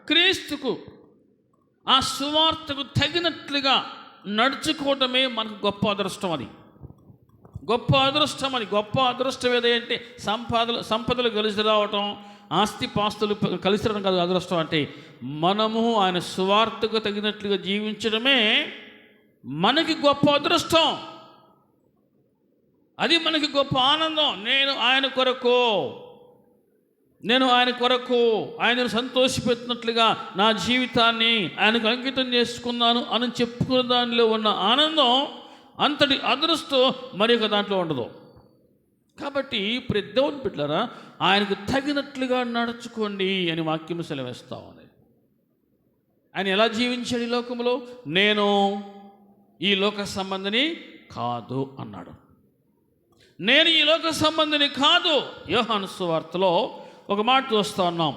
క్రీస్తుకు ఆ సువార్తకు తగినట్లుగా నడుచుకోవటమే మనకు గొప్ప అదృష్టం. అది గొప్ప అదృష్టం. అది గొప్ప అదృష్టం ఏదంటే సంపదలు కలిసి రావటం, ఆస్తిపాస్తులు కలిసి రావడం కాదు. అదృష్టం అంటే మనము ఆయన సువార్తకు తగినట్లుగా జీవించడమే మనకి గొప్ప అదృష్టం. అది మనకి గొప్ప ఆనందం. నేను ఆయన కొరకు ఆయనను సంతోషపెట్టినట్లుగా నా జీవితాన్ని ఆయనకు అంకితం చేసుకున్నాను అని చెప్పుకున్న దానిలో ఉన్న ఆనందం అంతటి అదృష్టం మరి ఒక దాంట్లో ఉండదు. కాబట్టి దేవుని బిడ్డలారా, ఆయనకు తగినట్లుగా నడుచుకోండి అని వాక్యం సెలవిస్తా ఉంది. ఆయన ఎలా జీవించాడు ఈ లోకంలో? నేను ఈ లోక సంబంధిని కాదు అన్నాడు. నేను ఈ లోక సంబంధిని కాదు. యోహాను సువార్తలో ఒక మాట చూస్తూ ఉన్నాం.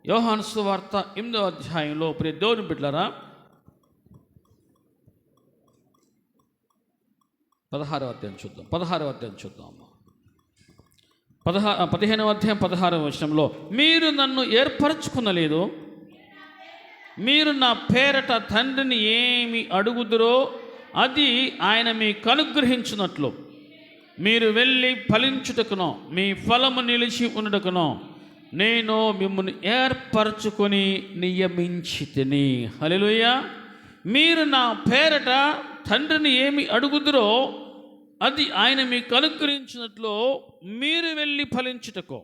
యోహాను సువార్త 8వ అధ్యాయంలో దేవుని బిడ్డలారా 16వ అధ్యాయం చూద్దాం. 15వ అధ్యాయం 16వ వచనంలో, మీరు నన్ను ఏర్పరచుకునలేదు, మీరు నా పేరట తండ్రిని ఏమి అడుగుదురో అది ఆయన మీకు అనుగ్రహించినట్లు మీరు వెళ్ళి ఫలించుటకునో మీ ఫలము నిలిచి ఉండుటకునో నేను మిమ్మల్ని ఏర్పరచుకొని నియమించితిని. హల్లెలూయా. మీరు నా పేరట తండ్రిని ఏమి అడుగుదురో అది ఆయన మీకు అనుగ్రహించినట్లు మీరు వెళ్ళి ఫలించుటకో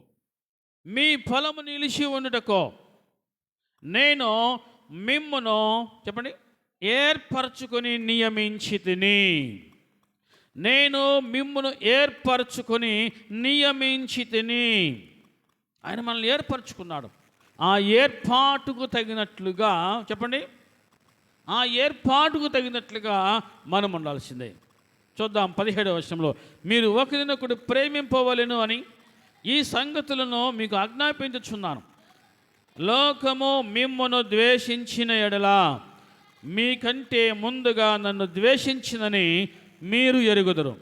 మీ ఫలము నిలిచి ఉండుటకో నేను మిమ్మును చెప్పండి ఏర్పరచుకొని నియమించితిని. నేను మిమ్మును ఏర్పరచుకొని నియమించితిని. ఆయన మనల్ని ఏర్పరచుకున్నాడు. ఆ ఏర్పాటుకు తగినట్లుగా చెప్పండి, ఆ ఏర్పాటుకు తగినట్లుగా మనం ఉండాల్సిందే. చూద్దాం 17వ వచనంలో, మీరు ఒకరినొకడు ప్రేమింపవలెను అని ఈ సంగతులను మీకు ఆజ్ఞాపించుచున్నాను. లోకము మిమ్మును ద్వేషించిన ఎడల మీకంటే ముందుగా నన్ను ద్వేషించినని మీరు ఎరుగుదురు.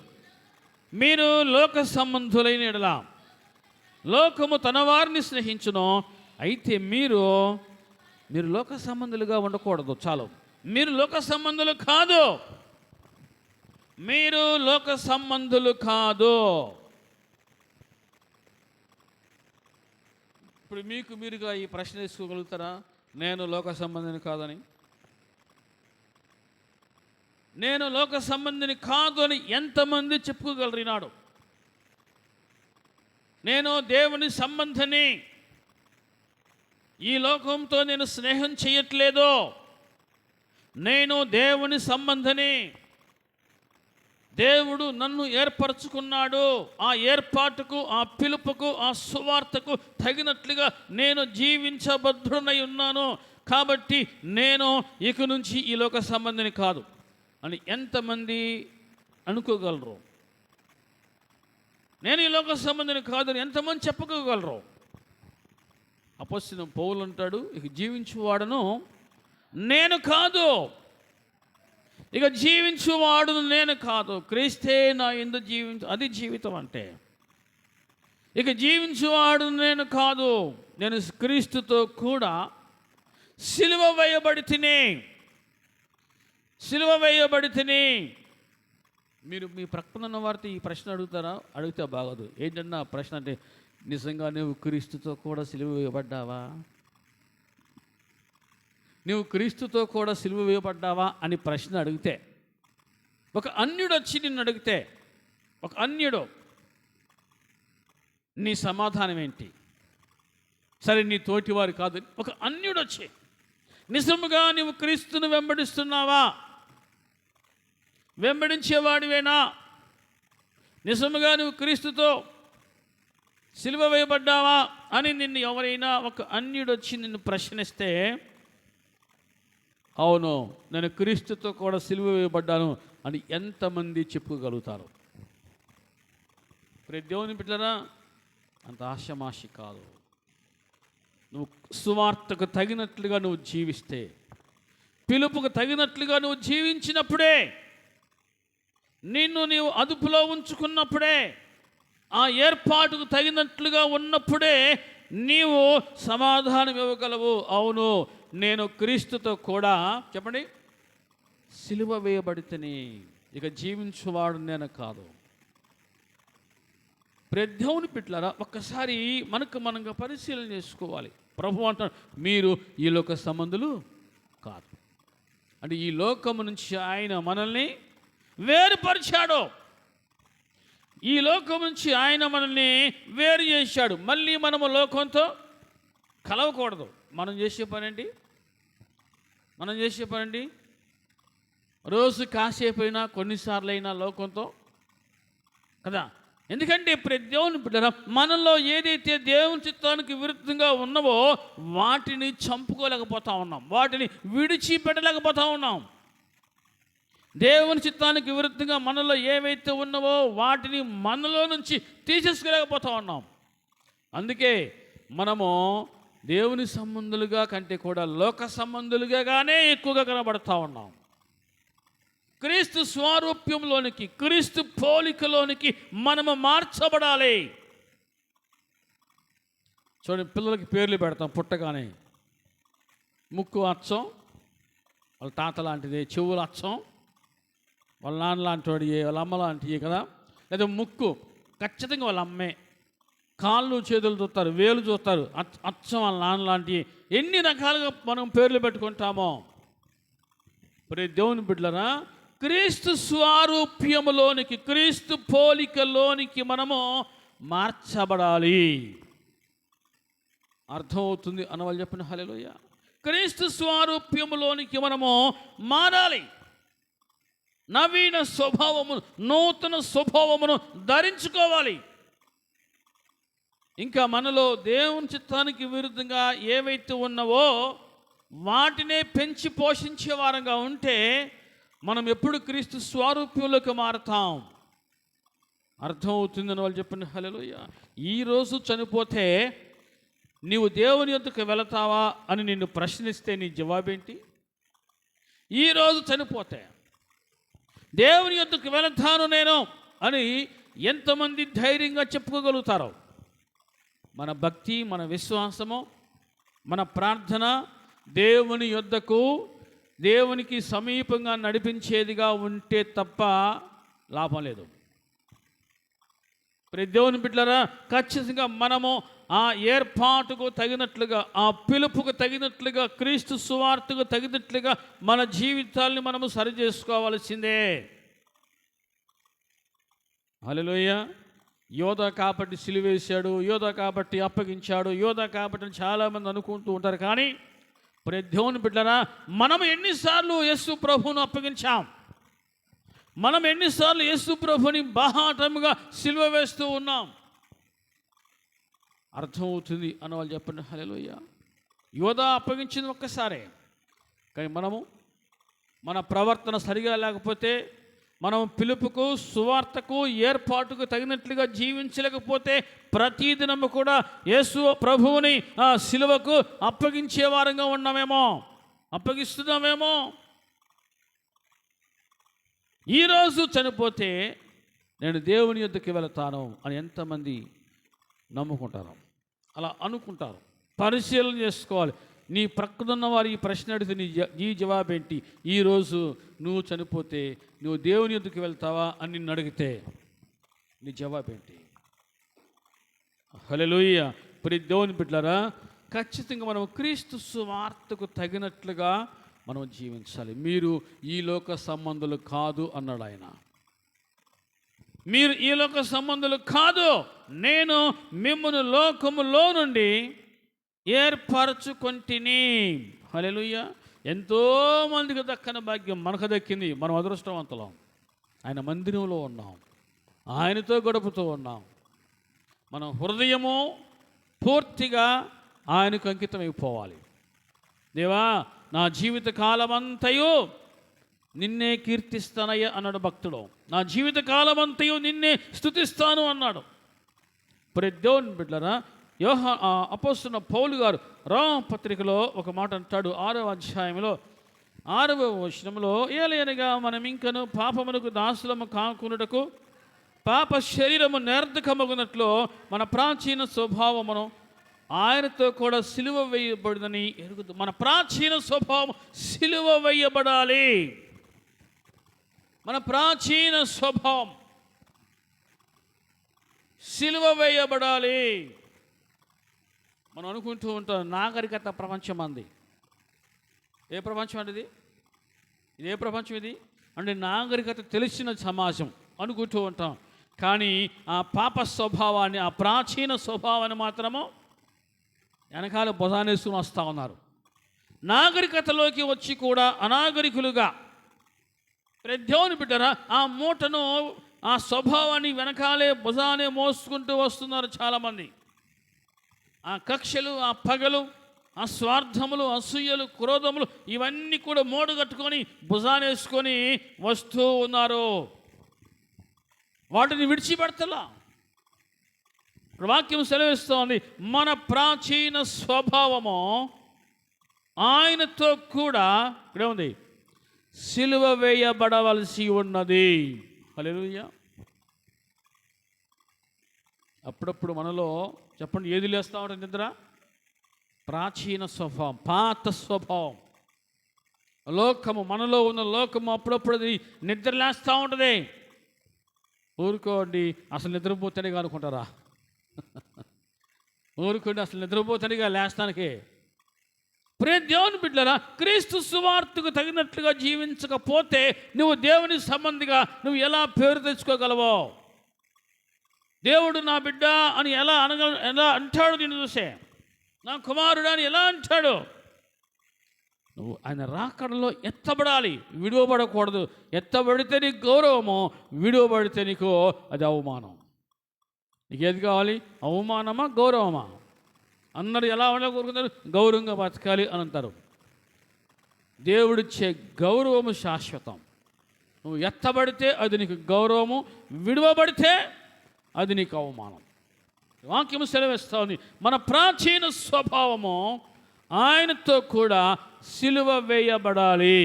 మీరు లోక సంబంధులైన ఎడల లోకము తన వారిని స్నేహించును. అయితే మీరు లోక సంబంధులుగా ఉండకూడదు. చాలు, మీరు లోక సంబంధులు కాదు. మీరు లోక సంబంధులు కాదు. ఇప్పుడు మీరుగా ఈ ప్రశ్న వేసుకోగలుగుతారా? నేను లోక సంబంధిని కాదని, నేను లోక సంబంధిని కాదు అని ఎంతమంది చెప్పుకోగలరు ఈనాడు? నేను దేవుని సంబంధిని, ఈ లోకంతో నేను స్నేహం చేయట్లేదు, నేను దేవుని సంబంధిని, దేవుడు నన్ను ఏర్పరచుకున్నాడు, ఆ ఏర్పాటుకు ఆ పిలుపుకు ఆ సువార్తకు తగినట్లుగా నేను జీవించబద్ధుడనై ఉన్నాను, కాబట్టి నేను ఇక నుంచి ఈ లోక సంబంధిని కాదు అని ఎంతమంది అనుకోగలరు? నేను ఈ లోక సంబంధిని కాదని ఎంతమంది చెప్పుకోగలరు? అపొస్తలుడైన పౌలు అంటాడు, ఇక జీవించువాడను నేను కాదు, ఇక జీవించువాడును నేను కాదు, క్రీస్తే నా యందు అది జీవితం అంటే. ఇక జీవించువాడు నేను కాదు, నేను క్రీస్తుతో కూడా సిలువ వేయబడి తిని. మీరు మీ ప్రక్కన ఉన్న వారితో ఈ ప్రశ్న అడుగుతారా? అడిగితే బాగోదు. ఏంటన్నా ప్రశ్న అంటే, నిజంగా నువ్వు క్రీస్తుతో కూడా సిలువ వేయబడ్డావా? నువ్వు క్రీస్తుతో కూడా సిలువ వేయబడ్డావా అని ప్రశ్న అడిగితే, ఒక అన్యుడు వచ్చి నిన్ను అడిగితే, ఒక అన్యుడు, నీ సమాధానం ఏంటి? సరే, నీ తోటివారు కాదు, ఒక అన్యుడు వచ్చి నిజముగా నువ్వు క్రీస్తును వెంబడిస్తున్నావా, వెంబడించేవాడివేనా, నిజముగా నువ్వు క్రీస్తుతో సిలువ వేయబడ్డావా అని నిన్ను ఎవరైనా ఒక అన్యుడు వచ్చి నిన్ను ప్రశ్నిస్తే, అవును నేను క్రీస్తుతో కూడా సిలువ వేయబడ్డాను అని ఎంతమంది చెప్పుకోగలుగుతారు? దేవుని బిడ్డలారా, అంత ఆశమాషి కాదు. నువ్వు సువార్తకు తగినట్లుగా నువ్వు జీవిస్తే, పిలుపుకు తగినట్లుగా నువ్వు జీవించినప్పుడే, నిన్ను నీవు అదుపులో ఉంచుకున్నప్పుడే, ఆ ఏర్పాటుకు తగినట్లుగా ఉన్నప్పుడే నీవు సమాధానం ఇవ్వగలవు. అవును, నేను క్రీస్తుతో కూడా చెప్పండి సిలువ వేయబడితేని, ఇక జీవించువాడు నేను కాదు. దేవుని బిడ్డలారా, ఒక్కసారి మనంగా పరిశీలన చేసుకోవాలి. ప్రభు అంటాడు, మీరు ఈ లోక సంబంధులు కాదు. అంటే ఈ లోకము నుంచి ఆయన మనల్ని వేరుపరిచాడు. ఈ లోకం నుంచి ఆయన మనల్ని వేరు చేశాడు. మళ్ళీ మనము లోకంతో కలవకూడదు. మనం చేసే పనండి రోజు కాసేపైనా కొన్నిసార్లు అయినా లోకంతో కదా. ఎందుకంటే దేవుని బిడ్డలారా, మనలో ఏదైతే దేవుని చిత్తానికి విరుద్ధంగా ఉన్నవో వాటిని చంపుకోలేకపోతా ఉన్నాం, వాటిని విడిచిపెట్టలేకపోతా ఉన్నాం. దేవుని చిత్తానికి విరుద్ధంగా మనలో ఏవైతే ఉన్నవో వాటిని మనలో నుంచి తీసేసుకోలేకపోతా ఉన్నాం. అందుకే మనము దేవుని సంబంధులుగా కంటే కూడా లోక సంబంధులుగానే ఎక్కువగా కనబడతా ఉన్నాం. క్రీస్తు స్వారూప్యంలోనికి, క్రీస్తు పోలికలోనికి మనము మార్చబడాలి. చూడండి, పిల్లలకి పేర్లు పెడతాం పుట్టగానే. ముక్కు అచ్చం వాళ్ళ తాత లాంటిది, చెవులు అచ్చం వాళ్ళ నాన్న లాంటి వాడి, వాళ్ళ అమ్మ లాంటివి కదా. లేదా ముక్కు ఖచ్చితంగా వాళ్ళ అమ్మే. కాళ్ళు చేతులు చూస్తారు, వేలు చూస్తారు, అచ్చం వాళ్ళ నాన్న లాంటివి. ఎన్ని రకాలుగా మనం పేర్లు పెట్టుకుంటామో. దేవుని బిడ్డలారా, క్రీస్తు స్వారూప్యములోనికి, క్రీస్తు పోలికలోనికి మనము మార్చబడాలి. అర్థమవుతుంది అన్నవాళ్ళు చెప్పిన హల్లెలూయా. క్రీస్తు స్వారూప్యములోనికి మనము మారాలి. నవీన స్వభావమును, నూతన స్వభావమును ధరించుకోవాలి. ఇంకా మనలో దేవుని చిత్తానికి విరుద్ధంగా ఏవైతే ఉన్నవో వాటినే పెంచి పోషించే వారంగా ఉంటే మనం ఎప్పుడు క్రీస్తు స్వరూప్యంలోకి మారుతాం. అర్థమవుతుందని వాళ్ళు చెప్పిన హల్లెలూయా. ఈరోజు చనిపోతే నీవు దేవుని యొద్దకు వెళతావా అని నిన్ను ప్రశ్నిస్తే నీ జవాబేంటి? ఈరోజు చనిపోతే దేవుని యొద్దకు వెళతాను నేను అని ఎంతమంది ధైర్యంగా చెప్పుకోగలుగుతారో? మన భక్తి, మన విశ్వాసము, మన ప్రార్థన దేవుని యొద్దకు, దేవునికి సమీపంగా నడిపించేదిగా ఉంటే తప్ప లాభం లేదు. దేవుని బిడ్డలారా, ఖచ్చితంగా మనము ఆ ఏర్పాటుకు తగినట్లుగా, ఆ పిలుపుకు తగినట్లుగా, క్రీస్తు సువార్తకు తగినట్లుగా మన జీవితాల్ని మనము సరి చేసుకోవాల్సిందే. హల్లెలూయా. యోధా కాబట్టి సిలువేశాడు, యోధా కాబట్టి అప్పగించాడు, యోధా కాబట్టి చాలామంది అనుకుంటూ ఉంటారు. కానీ దేవుని బిడ్డలారా, మనం ఎన్నిసార్లు యేసు ప్రభువును అప్పగించాం? మనం ఎన్నిసార్లు యేసు ప్రభుని బాహాటముగా సిలువ వేస్తూ ఉన్నాం? అర్థమవుతుంది అన్నవాళ్ళు చెప్పండి హల్లెలూయా. యోధా అప్పగించింది ఒక్కసారే, కానీ మనము మన ప్రవర్తన సరిగా లేకపోతే, మనం పిలుపుకు, సువార్తకు, ఏర్పాటుకు తగినట్లుగా జీవించలేకపోతే ప్రతిదినము కూడా యేసు ప్రభువుని ఆ సిలువకు అప్పగించే వారంగా ఉన్నామేమో, అప్పగిస్తున్నామేమో. ఈరోజు చనిపోతే నేను దేవుని యొద్దకు వెళతాను అని ఎంతమంది నమ్ముకుంటారు? అలా అనుకుంటారు. పరిశీలన చేసుకోవాలి. నీ ప్రక్కనున్న వారు ఈ ప్రశ్న అడిగితే నీ జవాబేంటి? ఈరోజు నువ్వు చనిపోతే నువ్వు దేవుని యొద్దకు వెళ్తావా అని నిన్ను అడిగితే నీ జవాబేంటి? హల్లెలూయా. దేవుని బిడ్డలారా, ఖచ్చితంగా మనం క్రీస్తు సువార్తకు తగినట్లుగా మనం జీవించాలి. మీరు ఈ లోక సంబంధులు కాదు అన్నాడు ఆయన. మీరు ఈ లోక సంబంధులు కాదు, నేను మిమ్మల్ని లోకములో నుండి ఏర్పరచుకొంటిని. హల్లెలూయా. ఎంతోమందికి దక్కని భాగ్యం మనకు దక్కింది. మనం అదృష్టవంతులం. ఆయన మందిరంలో ఉన్నాం, ఆయనతో గడుపుతూ ఉన్నాం. మనం హృదయము పూర్తిగా ఆయనకు అంకితమైపోవాలి. దేవా, నా జీవిత కాలమంతయు నిన్నే కీర్తిస్తానయ్యా అన్నాడు భక్తుడు. నా జీవిత కాలమంతయు నిన్నే స్తుతిస్తాను అన్నాడు. దేవుని బిడ్డలారా, అపోస్తలుడైన పౌలు గారు రోమపత్రికలో ఒక మాట అంటాడు. 6వ అధ్యాయంలో 6వ వచనంలో, ఏలయనగా మనం ఇంకను పాపమునకు దాసులము కాకునుటకు పాప శరీరము నిర్ధకమగునట్లు మన ప్రాచీన స్వభావమును ఆయనతో కూడా సిలువ వేయబడిందని ఎరుగుదు. మన ప్రాచీన స్వభావం సిలువ వేయబడాలి. మన ప్రాచీన స్వభావం సిలువ వేయబడాలి. మనం అనుకుంటూ ఉంటాం నాగరికత ప్రపంచం అంది. ఏ ప్రపంచం అండి ఇది? ఇదే ప్రపంచం ఇది అంటే నాగరికత తెలిసిన సమాజం అనుకుంటూ ఉంటాం. కానీ ఆ పాప స్వభావాన్ని, ఆ ప్రాచీన స్వభావాన్ని మాత్రము వెనకాల బొజానేసుకుని వస్తూ ఉన్నారు. నాగరికతలోకి వచ్చి కూడా అనాగరికులుగా దేవుని బిడ్డరా ఆ మూటను, ఆ స్వభావాన్ని వెనకాలే భుజానే మోసుకుంటూ వస్తున్నారు చాలామంది. ఆ కక్షలు, ఆ పగలు, ఆ స్వార్థములు, అసూయలు, క్రోధములు ఇవన్నీ కూడా మూటగట్టుకొని భుజానేసుకొని వస్తూ ఉన్నారు. వాటిని విడిచిపెడతలా. వాక్యం సెలవిస్తోంది, మన ప్రాచీన స్వభావము ఆయనతో కూడా ఇక్కడే ఉంది, సిలువ వేయబడవలసి ఉన్నది. హల్లెలూయా. అప్పుడప్పుడు మనలో చెప్పండి ఏది లేస్తూ ఉంటుంది? నిద్ర. ప్రాచీన స్వభావం, పాత స్వభావం, లోకము, మనలో ఉన్న లోకము అప్పుడప్పుడు అది నిద్రలేస్తూ ఉంటుంది. ఊరుకోండి, అసలు నిద్రపోతేనే అనుకుంటారా? ఊరుకోండి, అసలు నిద్రపోతేనేగా లేస్తానికే. ప్రియ దేవుని బిడ్డలారా, క్రీస్తు సువార్తకు తగినట్లుగా జీవించకపోతే నువ్వు దేవుని సంబంధిగా నువ్వు ఎలా పేరు తెచ్చుకోగలవో? దేవుడు నా బిడ్డ అని ఎలా అంటాడు? నేను చూసే నా కుమారుడు అని ఎలా అంటాడు? నువ్వు ఆయన రాకడలో ఎత్తబడాలి, విడువబడకూడదు. ఎత్తబడితే నీకు గౌరవము, విడువబడితే నీకు అది అవమానం. నీకేది కావాలి? అవమానమా, గౌరవమా? అందరూ ఎలా ఉండాలి కోరుకుంటారు? గౌరవంగా బతకాలి అని అంటారు. దేవుడిచ్చే గౌరవము శాశ్వతం. నువ్వు ఎత్తబడితే అది నీకు గౌరవము, విడువబడితే అది నీకు అవమానం. వాక్యము సెలవిస్తోంది, మన ప్రాచీన స్వభావము ఆయనతో కూడా సిలువ వేయబడాలి.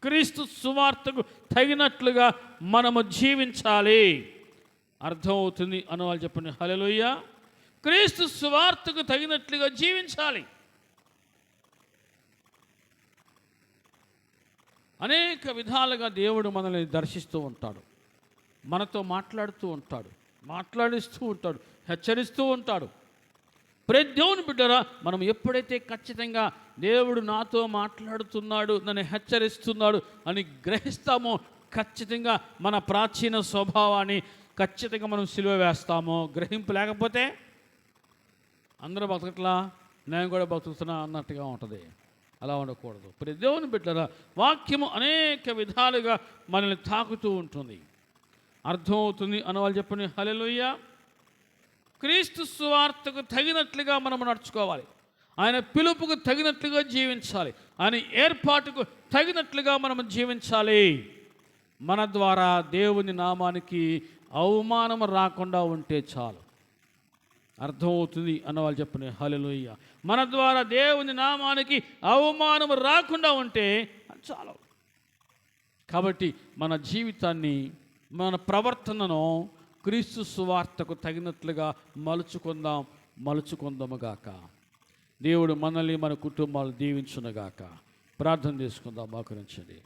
క్రీస్తు సువార్తకు తగినట్లుగా మనము జీవించాలి. అర్థమవుతుంది అని వాళ్ళు చెప్పండి. హల్లెలూయా. క్రీస్తు సువార్తకు తగినట్లుగా జీవించాలి. అనేక విధాలుగా దేవుడు మనల్ని దర్శిస్తూ ఉంటాడు, మనతో మాట్లాడుతూ ఉంటాడు, మాట్లాడిస్తూ ఉంటాడు, హెచ్చరిస్తూ ఉంటాడు. ప్రతి దేవుని బిడ్డరా, మనం ఎప్పుడైతే ఖచ్చితంగా దేవుడు నాతో మాట్లాడుతున్నాడు, నన్ను హెచ్చరిస్తున్నాడు అని గ్రహిస్తామో ఖచ్చితంగా మన ప్రాచీన స్వభావాన్ని ఖచ్చితంగా మనం సిలువ వేస్తామో. గ్రహింపు లేకపోతే అందరూ బతకట్లా, నేను కూడా బతుకుతున్నా అన్నట్టుగా ఉంటుంది. అలా ఉండకూడదు. ప్రతి దేవుని బిడ్డరా, వాక్యము అనేక విధాలుగా మనల్ని తాకుతూ ఉంటుంది. అర్థమవుతుంది అని వాళ్ళు చెప్పండి. హల్లెలూయా. క్రీస్తు సువార్తకు తగినట్లుగా మనం నడుచుకోవాలి. ఆయన పిలుపుకు తగినట్లుగా జీవించాలి. ఆయన ఏర్పాటుకు తగినట్లుగా మనం జీవించాలి. మన ద్వారా దేవుని నామానికి అవమానం రాకుండా ఉంటే చాలు. అర్థమవుతుంది అన్న వాళ్ళు చెప్పండి. హల్లెలూయా. మన ద్వారా దేవుని నామానికి అవమానం రాకుండా ఉంటే చాలు. కాబట్టి మన జీవితాన్ని, మన ప్రవర్తనను క్రీస్తు సువార్తకు తగినట్లుగా మలుచుకుందాముగాక. దేవుడు మనల్ని, మన కుటుంబాలు దీవించునుగాక. ప్రార్థన చేసుకుందాం. మోకరించండి.